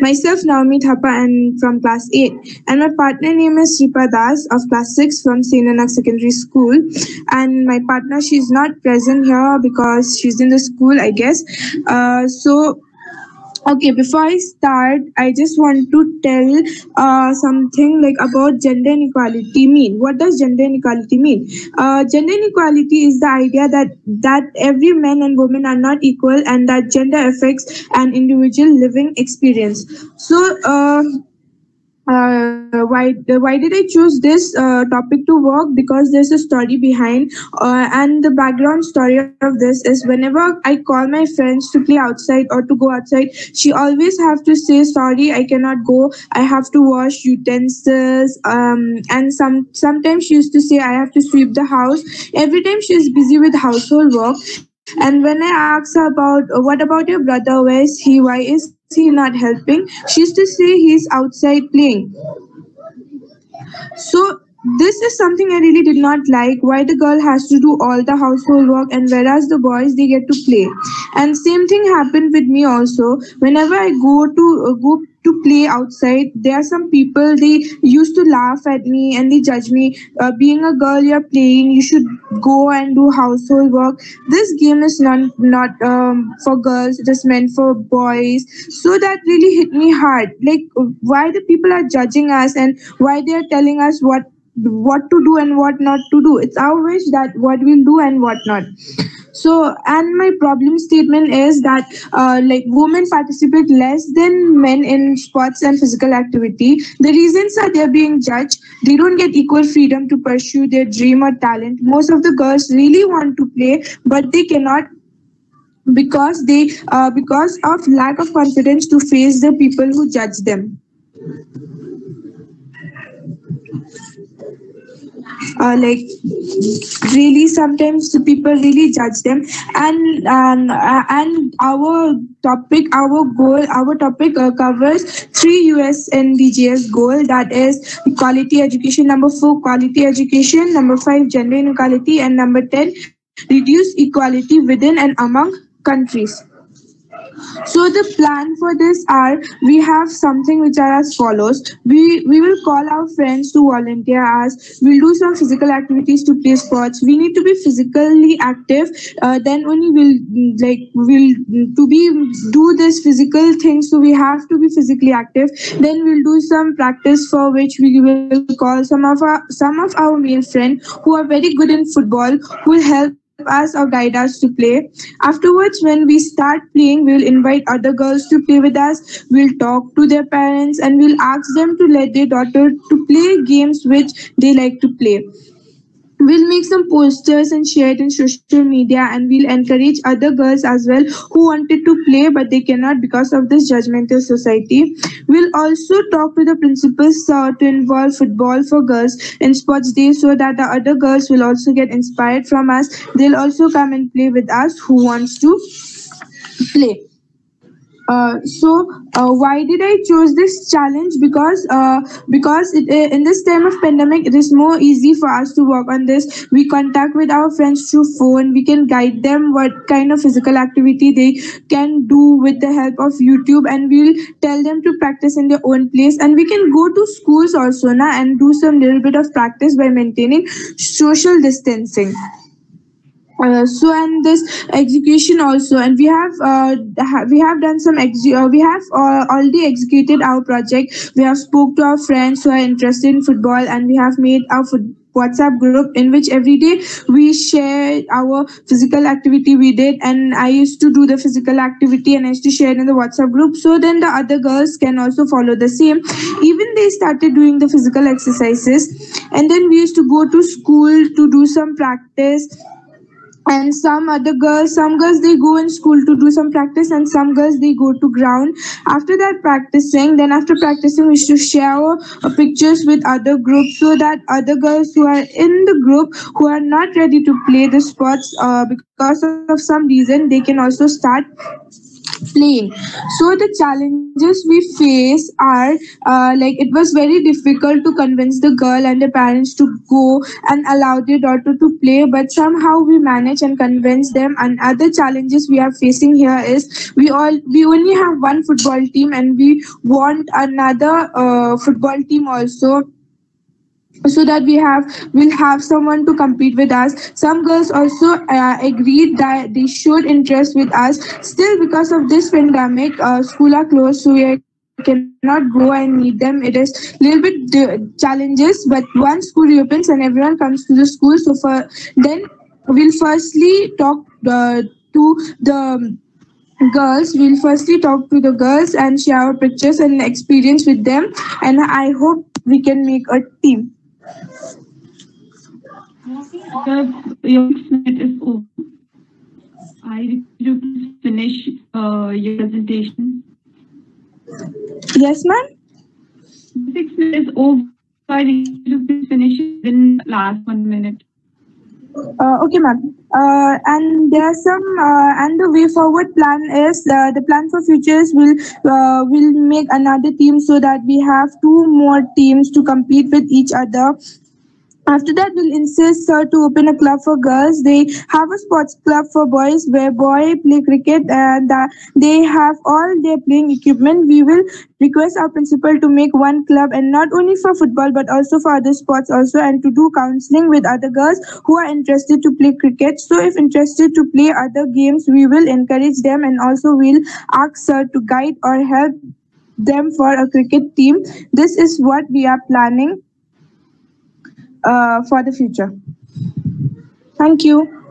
Myself, Naomi Thapa, and from class 8. And my partner name is Sripa Das of class 6 from St. Nanak Secondary School. And my partner, she's not present here because she's in the school, I guess. Okay, before I start, I just want to tell something like about gender inequality mean. What does gender inequality mean? Gender inequality is the idea that every man and woman are not equal and that gender affects an individual living experience. Why did I choose this topic to work? Because there's a story behind, and the background story of this is whenever I call my friends to play outside or to go outside, she always have to say sorry, I cannot go. I have to wash utensils. And sometimes she used to say I have to sweep the house. Every time she is busy with household work. And when I ask her about what about your brother, where is he? Why is he not helping? She used to say he's outside playing. So this is something I really did not like. Why the girl has to do all the household work and whereas the boys they get to play. And same thing happened with me also. Whenever I go to play outside, there are some people they used to laugh at me and they judge me. Being a girl, you're playing. You should go and do household work. This game is not for girls. It is meant for boys. So that really hit me hard. Like why the people are judging us and why they are telling us what to do and what not to do. It's our wish that what we'll do and what not. So, and my problem statement is that like women participate less than men in sports and physical activity. The reasons are they're being judged. They don't get equal freedom to pursue their dream or talent. Most of the girls really want to play, but they cannot because because of lack of confidence to face the people who judge them. Like really sometimes the people really judge them and our topic covers 3 US NDGs goal, that is quality education, number 4 quality education, number 5 gender inequality, and number 10 reduce equality within and among countries. So the plan for this are we have something which are as follows. We will call our friends to volunteer us. We'll do some physical activities to play sports. We need to be physically active. Then only we'll to be do this physical things. So we have to be physically active. Then we'll do some practice for which we will call some of our male friends who are very good in football who will help us or guide us to play. Afterwards, when we start playing, we'll invite other girls to play with us. We'll talk to their parents and we'll ask them to let their daughter to play games which they like to play. We'll make some posters and share it in social media, and we'll encourage other girls as well who wanted to play but they cannot because of this judgmental society. We'll also talk to the principals to involve football for girls in sports day so that the other girls will also get inspired from us. They'll also come and play with us who wants to play. Why did I choose this challenge? Because in this time of pandemic, it is more easy for us to work on this. We contact with our friends through phone. We can guide them what kind of physical activity they can do with the help of YouTube, and we'll tell them to practice in their own place. And we can go to schools also now and do some little bit of practice by maintaining social distancing. And this execution also, and we have done some we have already executed our project. We have spoke to our friends who are interested in football, and we have made our WhatsApp group in which every day we share our physical activity we did, and I used to do the physical activity and I used to share it in the WhatsApp group, so then the other girls can also follow the same. Even they started doing the physical exercises, and then we used to go to school to do some practice. And some girls they go in school to do some practice, and some girls they go to ground. After practicing we used to share our pictures with other groups so that other girls who are in the group who are not ready to play the sports because of some reason, they can also start playing. So the challenges we face are like it was very difficult to convince the girl and the parents to go and allow their daughter to play, but somehow we manage and convince them. And other challenges we are facing here is we only have one football team and we want another football team also, so that we'll have someone to compete with us. Some girls also agreed that they showed interest with us. Still, because of this pandemic, school are closed, so we cannot go and meet them. It is a little bit challenges, but once school reopens and everyone comes to the school, so for then we'll firstly talk to the girls. We'll firstly talk to the girls and share our pictures and experience with them, and I hope we can make a team. Your 6 minute is over. I request you to finish your presentation. Yes, ma'am. 6 minutes is over. I request you to finish it in last 1 minute. Okay, ma'am. And there are some, and the way forward plan is the plan for futures will make another team so that we have two more teams to compete with each other. After that, we'll insist to open a club for girls. They have a sports club for boys where boy play cricket and they have all their playing equipment. We will request our principal to make one club, and not only for football but also for other sports also, and to do counseling with other girls who are interested to play cricket. So if interested to play other games, we will encourage them, and also we'll ask sir to guide or help them for a cricket team. This is what we are planning for the future. Thank you.